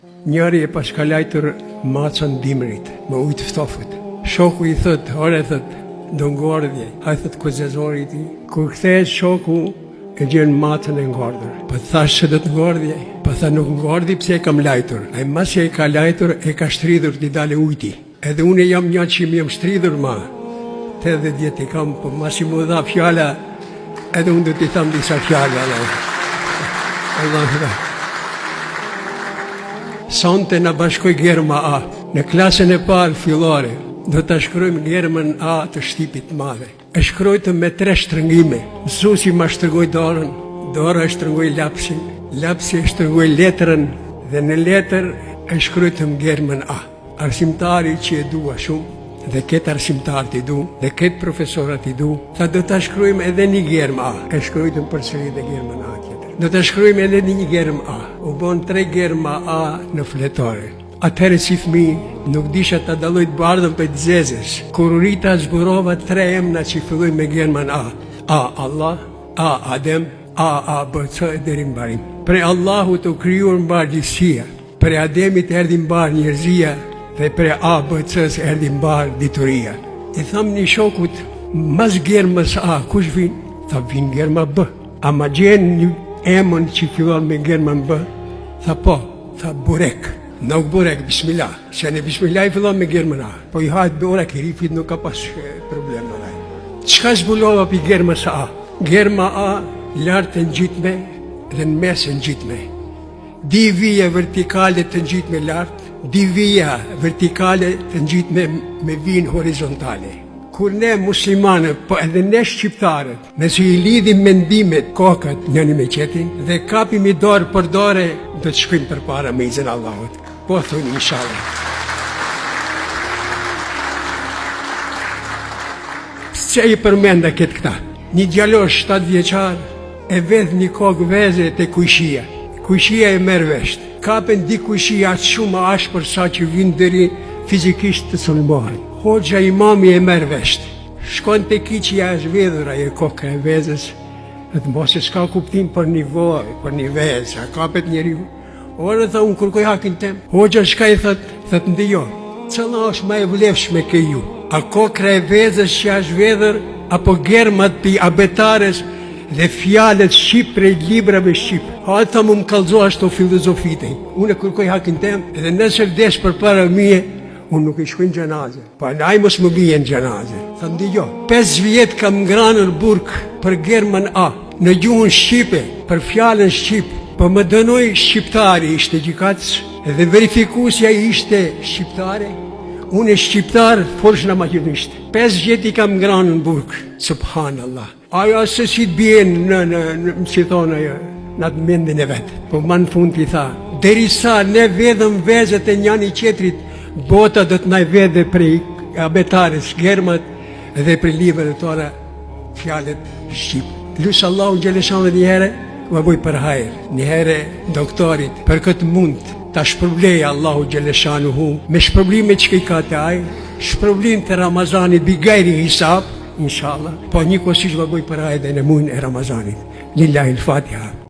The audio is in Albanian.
Njëri e pashkalajtur macën dimrit, me ujtë ftofët. Shoku I thët, ore thët, do ngordhje. A I thët kozezori ti. Kur kthehet shoku, e gjen macën e ngordhur. Po thash se do të ngordhje. Po tha nuk ngordhi pse e kam lajtur. Ai mas që e ka lajtur, e ka shtridhur t'i dale ujti. Edhe unë jam një që më jam shtridhur ma. 80 vjet I kam, po mas I mu dha fjala, edhe unë do t'i tham disa fjala. Allah. Sonte në bashkoj Germa A. Në klasën e parë fillore, do të shkrojmë Germën A të shtipit madhe. E shkrojtëm me 3 shtrëngime. Mësuesi ma shtrëngoj dorën, dora e shtrëngoj lapsin, lapsi e shtrëngoj letrën, dhe në letër e shkrojtëm Germën A. Arsimtari që e dua shumë, dhe ketë arsimtar t'i du, dhe ketë profesorat t'i du, tha do të shkrojmë edhe një Germë A. E shkrojtëm përsëri dhe Germën A tjetër. Do të shkrojmë edhe një Germë A. U bon 3 Germa A në fletore. Atëherë si fëmi, nuk disha të daloj të bardhën për të zezës. Kur rrita zburova 3 emna që filloj me Germën A. A Allah, A Adem, A B C e deri mbarim. Pre Allahu të krijuar mbar gjithësia. Pre Ademit erdhi mbar njerëzia dhe pre A B C-s erdhi mbar dituria. I tham një shokut, mas Germës A, kush vin? Tha vin Germa B. A ma gjen një emën që fillon me Germën B? Tha po, tha burek. Nuk burek, bismillah. Se në bismillah I fillon me Germën A. Po I hajt burek, I rifit nuk ka pas problema. Qka zbulova për Germës A? Germa A lartë në gjitme dhe në mesë në gjitme. Di vija vertikale të gjitme lartë, di vija vertikale të gjitme me vinë horizontale. Kur ne muslimane, po edhe ne shqiptarët, nëse I lidhim mendimet, kokët njëni me qetin, dhe kapim I dorë për dore, do të shkojmë përpara me izin Allahut. Po thunë inshallah. Se I përmenda këtë këta? Një djalosh 7 vjeçar e vedh një kokë veze te kujshia. Kujshia e merr vesh. Kapen di kujshia aq shumë ashpër sa që vin deri fizikisht të sulmohen. Hoxha imami e merr vesh. Shkon te kiçja është vedhur ajo koka e vezës. Dhe mos e s'ka kuptim për nivoj, për një vezë, a kapet njeriu. Ore tha unë kërkoj hakin tem. Hoxha shka I thët? Thët ndijo, cëlla është ma e vlefshme ke ju? A kokra e vezës që është vedhur, apo germat pi abetares dhe fjalet shqip prej librave shqip? Ha tha mu më kalzo ashtu filozofite. Unë e kërkoj hakin tem, edhe nëse vdesh për para mije, unë nuk I shkoj në gjenaze. Pa naj mos më bije në gjenaze. Tha ndijo, 5 vjet kam ngranër burk për Germën A, në gjuhën shqipe, për fjallën shqip. Po më dënoj shqiptari ishte gjikatës, edhe verifikusja ishte shqiptare. Unë e shqiptar, forsh në maqedonisht. 5 vjet I kam ngranë në burg, subhanallah. Ajo se si të bjen në si thonë ajo, në atë mendin e vetë. Po më në fund I tha, derisa ne vedhëm vezët e njani qetrit, bota do të naj vedhe prej abetares, germat, dhe prej livrave tona fjallet shqip. Lusë Allahu Gjeleshanë një herë, më boj për hajrë, një herë doktorit, për këtë mund të shpërbleja Allahu Gjeleshanuhu, me shpërblimet që I ka të ajë, shpërblim të Ramazanit, bigajri hisab, inshallah, po një kosish më boj për hajrë dhe në mund e Ramazanit. Lillahi l-Fatiha.